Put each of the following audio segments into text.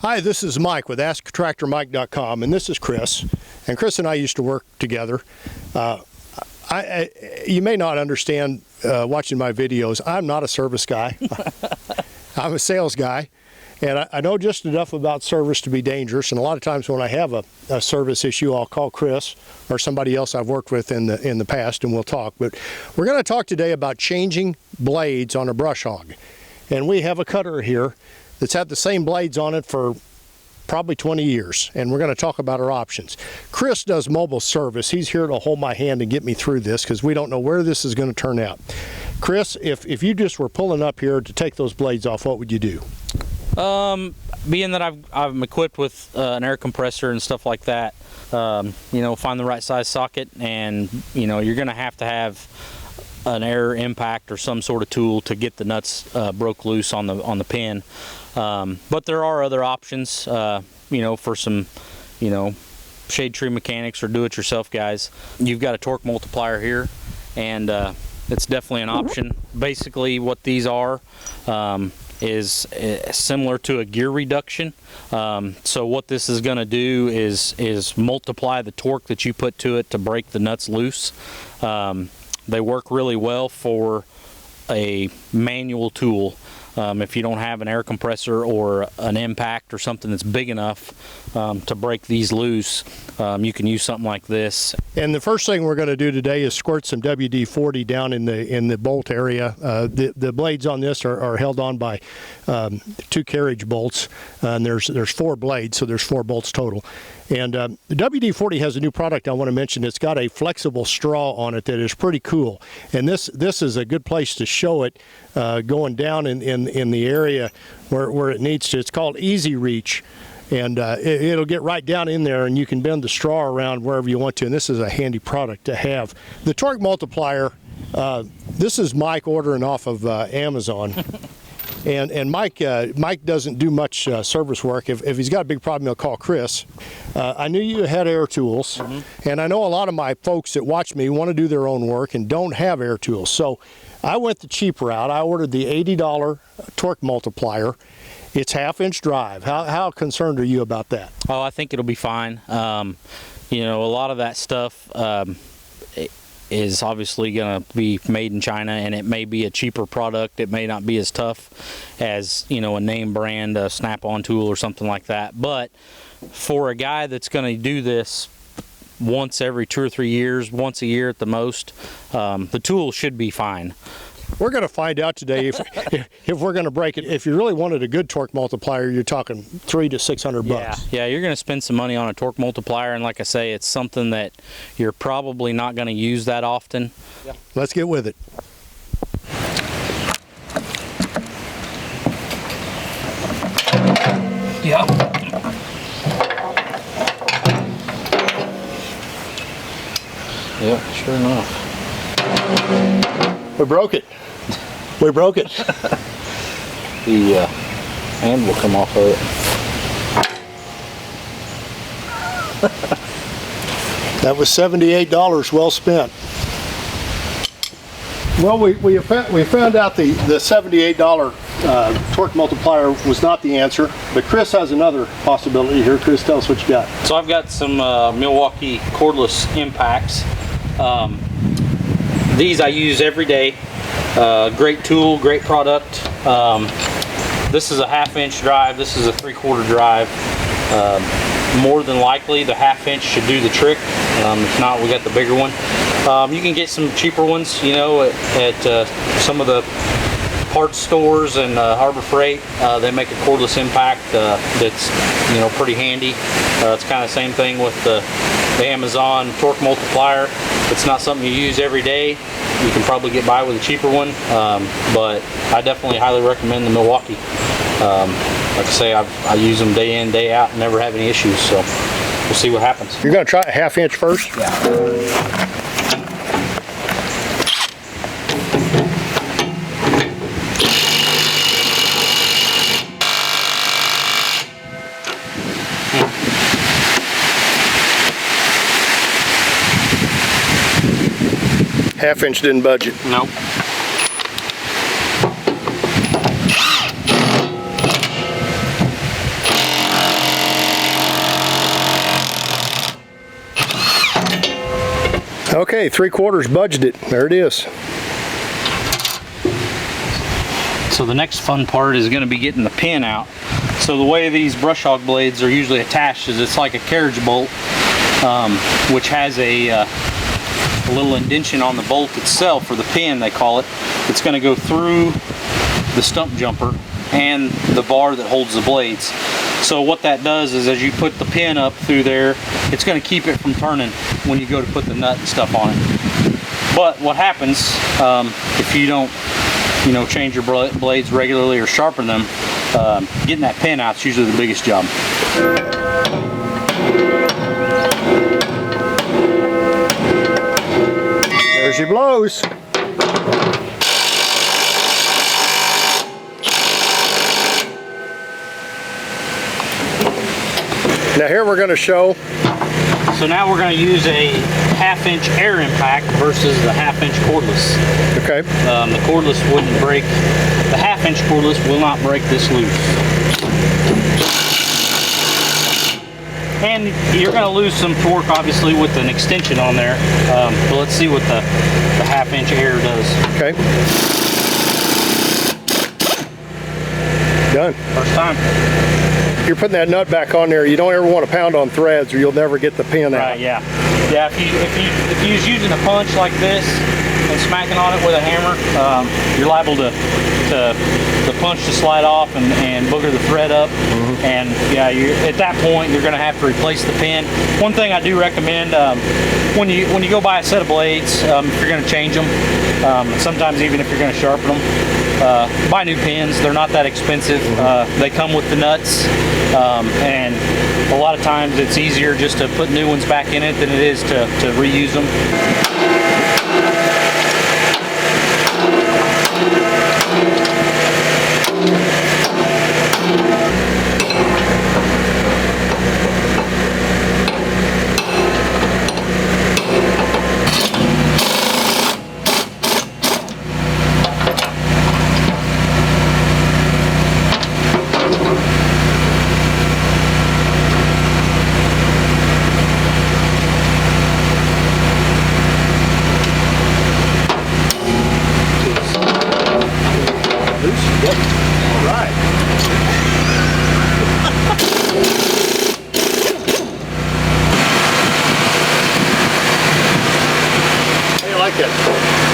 Hi, this is Mike with AskTractorMike.com, and this is Chris. And Chris and I used to work together. You may not understand watching my videos. I'm not a service guy. I'm a sales guy, and I know just enough about service to be dangerous. And a lot of times when I have a service issue, I'll call Chris or somebody else I've worked with in the past, and we'll talk. But we're going to talk today about changing blades on a brush hog. And we have a cutter here that's had the same blades on it for probably 20 years, and we're going to talk about our options. Chris does mobile service. He's here to hold my hand and get me through this because we don't know where this is going to turn out. Chris, if you just were pulling up here to take those blades off, what would you do? Being that I'm equipped with an air compressor and stuff like that, you know, find the right size socket, and you know, you're going to have an air impact or some sort of tool to get the nuts broke loose on the pin. But there are other options, you know, for some, you know, shade tree mechanics or do-it-yourself guys. You've got a torque multiplier here, and it's definitely an option. Basically what these are is similar to a gear reduction. So what this is going to do is multiply the torque that you put to it to break the nuts loose. They work really well for a manual tool. If you don't have an air compressor or an impact or something that's big enough to break these loose, you can use something like this. And the first thing we're going to do today is squirt some WD-40 down in the bolt area. The blades on this are held on by 2 carriage bolts, and there's 4 blades, so there's 4 bolts total. And the WD-40 has a new product I want to mention. It's got a flexible straw on it that is pretty cool. And this is a good place to show it going down in the area where it needs to. It's called Easy Reach. And it'll get right down in there, and you can bend the straw around wherever you want to. And this is a handy product to have. The torque multiplier, this is Mike ordering off of Amazon. And Mike doesn't do much service work. If he's got a big problem, he'll call Chris. I knew you had air tools, and I know a lot of my folks that watch me want to do their own work and don't have air tools. So I went the cheap route. I ordered the $80 torque multiplier. It's 1/2-inch drive. How concerned are you about that? Oh, I think it'll be fine. You know, a lot of that stuff is obviously going to be made in China, and it may be a cheaper product. It may not be as tough as, you know, a name brand, a snap-on tool or something like that. But for a guy that's going to do this once every 2 or 3 years, once a year at the most, the tool should be fine. We're going to find out today if we're going to break it. If you really wanted a good torque multiplier, you're talking $300 to $600. Yeah, you're going to spend some money on a torque multiplier, and like I say, it's something that you're probably not going to use that often. Yeah. Let's get with it. Yeah. Yeah, sure enough. We broke it. We broke it. The hand will come off of it. That was $78 well spent. Well, we found out the $78 torque multiplier was not the answer, but Chris has another possibility here. Chris, tell us what you got. So I've got some Milwaukee cordless impacts. These I use every day. Great tool, great product. This is a 1/2-inch drive. This is a 3/4 drive. More than likely the 1/2-inch should do the trick. If not, we got the bigger one. You can get some cheaper ones, you know, at some of the parts stores and Harbor Freight. They make a cordless impact that's, you know, pretty handy. It's kind of the same thing with the Amazon torque multiplier. It's not something you use every day. You can probably get by with a cheaper one, but I definitely highly recommend the Milwaukee. Like I say, I use them day in, day out, and never have any issues, so we'll see what happens. You're going to try a 1/2-inch first? Yeah. Half-inch didn't budge it. Nope. Okay, 3/4 budgeted. There it is. So the next fun part is going to be getting the pin out. So the way these brush hog blades are usually attached is it's like a carriage bolt, which has a little indention on the bolt itself, or the pin they call it. It's going to go through the stump jumper and the bar that holds the blades. So what that does is, as you put the pin up through there, it's going to keep it from turning when you go to put the nut and stuff on it. But what happens if you don't, change your blades regularly or sharpen them, getting that pin out is usually the biggest job. There she blows. Now here we're going to show. So now we're going to use a 1/2-inch air impact versus the 1/2-inch cordless. Okay. The cordless wouldn't break, the 1/2-inch cordless will not break this loose. And you're going to lose some torque obviously with an extension on there, but let's see what the 1/2-inch air does. Okay. Done. First time. You're putting that nut back on there. You don't ever want to pound on threads or you'll never get the pin out. Right, yeah. Yeah, if you was using a punch like this and smacking on it with a hammer, you're liable to the punch to slide off and booger the thread up. And yeah, at that point you're going to have to replace the pin. One thing I do recommend, when you go buy a set of blades, if you're going to change them, sometimes even if you're going to sharpen them, buy new pins. They're not that expensive. They come with the nuts, and a lot of times it's easier just to put new ones back in it than it is to reuse them.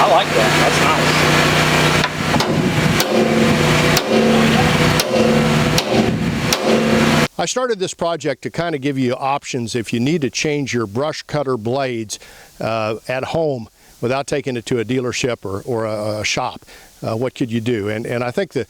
I like that. That's nice. I started this project to kind of give you options if you need to change your brush cutter blades at home without taking it to a dealership or a shop. What could you do? And I think that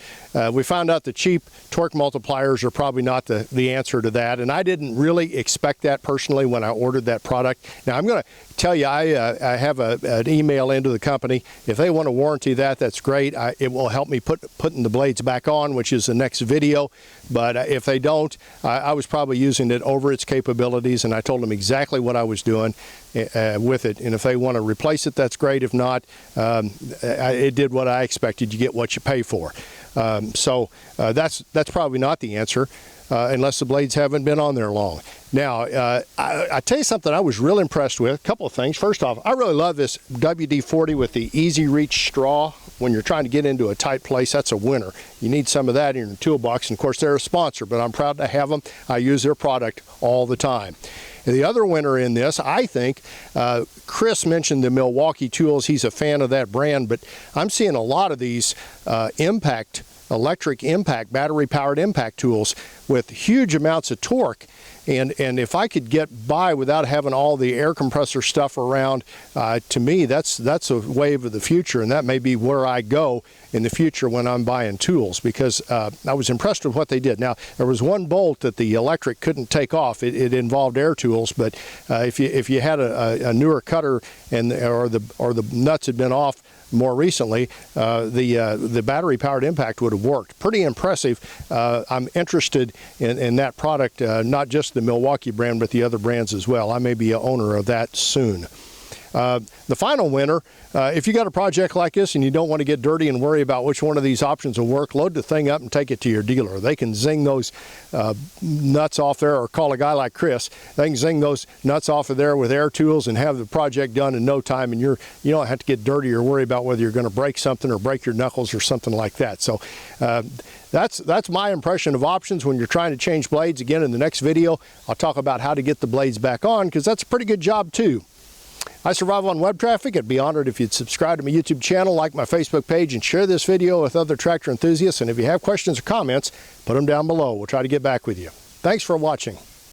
we found out the cheap torque multipliers are probably not the answer to that. And I didn't really expect that personally when I ordered that product. Now I'm going to tell you, I have an email into the company. If they want to warranty that, that's great. It will help me putting the blades back on, which is the next video. But if they don't, I was probably using it over its capabilities, and I told them exactly what I was doing with it. And if they want to replace it, that's great. If not, it did what I expected. You get what you pay for. So that's probably not the answer. Unless the blades haven't been on there long. Now, I tell you something I was real impressed with. A couple of things. First off, I really love this WD-40 with the easy reach straw. When you're trying to get into a tight place, that's a winner. You need some of that in your toolbox. And of course, they're a sponsor, but I'm proud to have them. I use their product all the time. And the other winner in this, I think, Chris mentioned the Milwaukee tools. He's a fan of that brand, but I'm seeing a lot of these electric impact, battery-powered impact tools with huge amounts of torque. And if I could get by without having all the air compressor stuff around, to me, that's a wave of the future, and that may be where I go in the future when I'm buying tools, because I was impressed with what they did. Now, there was one bolt that the electric couldn't take off. It involved air tools, but if you had a newer cutter or the nuts had been off more recently, the battery-powered impact would have worked. Pretty impressive. I'm interested in that product, not just the Milwaukee brand, but the other brands as well. I may be an owner of that soon. The final winner, if you got a project like this and you don't want to get dirty and worry about which one of these options will work, load the thing up and take it to your dealer. They can zing those nuts off there, or call a guy like Chris. They can zing those nuts off of there with air tools and have the project done in no time, and you don't have to get dirty or worry about whether you're going to break something or break your knuckles or something like that. So that's my impression of options when you're trying to change blades. Again, in the next video, I'll talk about how to get the blades back on, because that's a pretty good job too. I survive on web traffic. I'd be honored if you'd subscribe to my YouTube channel, like my Facebook page, and share this video with other tractor enthusiasts. And if you have questions or comments, put them down below. We'll try to get back with you. Thanks for watching.